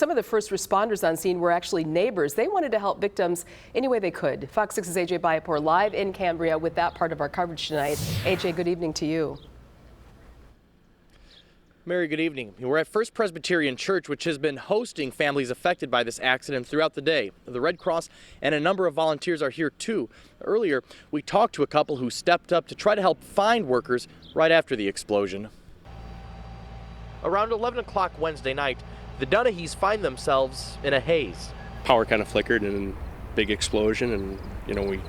Some of the first responders on scene were actually neighbors. They wanted to help victims any way they could. Fox 6's AJ Bayatpour live in Cambria with that part of our coverage tonight. AJ, good evening to you. Mary, good evening. We're at First Presbyterian Church, which has been hosting families affected by this accident throughout the day. The Red Cross and a number of volunteers are here too. Earlier, we talked to a couple who stepped up to try to help find workers right after the explosion. Around 11 o'clock Wednesday night, the Dunahees find themselves in a haze. Power kind of flickered and big explosion, and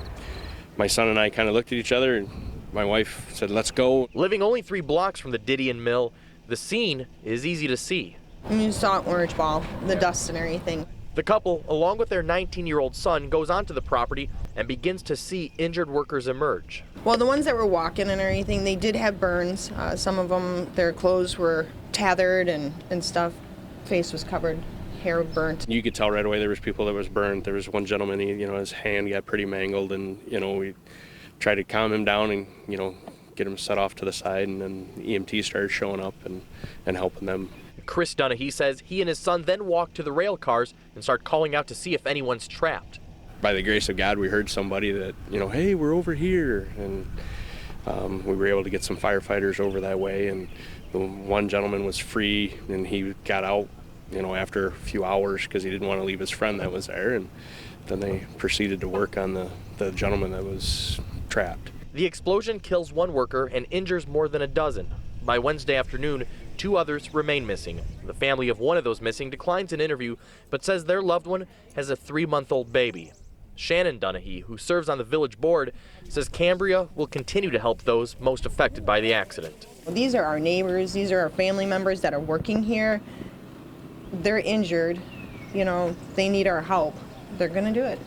my son and I kind of looked at each other, and my wife said, "Let's go." Living only 3 blocks from the Didion Mill, the scene is easy to see. You saw an orange ball, the dust and everything. The couple, along with their 19-year-old son, goes onto the property and begins to see injured workers emerge. Well, the ones that were walking and everything, they did have burns. Some of them, their clothes were tethered and stuff. Face was covered, hair burnt. You could tell right away there was people that was burned. There was one gentleman, his hand got pretty mangled, and we tried to calm him down and get him set off to the side, and then EMT started showing up and helping them. Chris Dunahees says he and his son then walked to the rail cars and start calling out to see if anyone's trapped. By the grace of God, we heard somebody that, hey, we're over here, and we were able to get some firefighters over that way, and the one gentleman was free, and he got out, after a few hours because he didn't want to leave his friend that was there, and then they proceeded to work on the gentleman that was trapped. The explosion kills 1 worker and injures more than a dozen. By Wednesday afternoon, 2 others remain missing. The family of one of those missing declines an interview, but says their loved one has a 3-month-old baby. Shannon Dunahee, who serves on the village board, says Cambria will continue to help those most affected by the accident. These are our neighbors, these are our family members that are working here. They're injured, they need our help. They're gonna do it.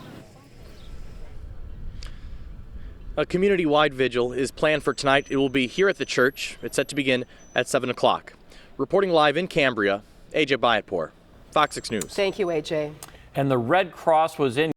A community-wide vigil is planned for tonight. It will be here at the church. It's set to begin at 7 o'clock. Reporting live in Cambria, AJ Bayatpour, Fox 6 News. Thank you, AJ. And the Red Cross was in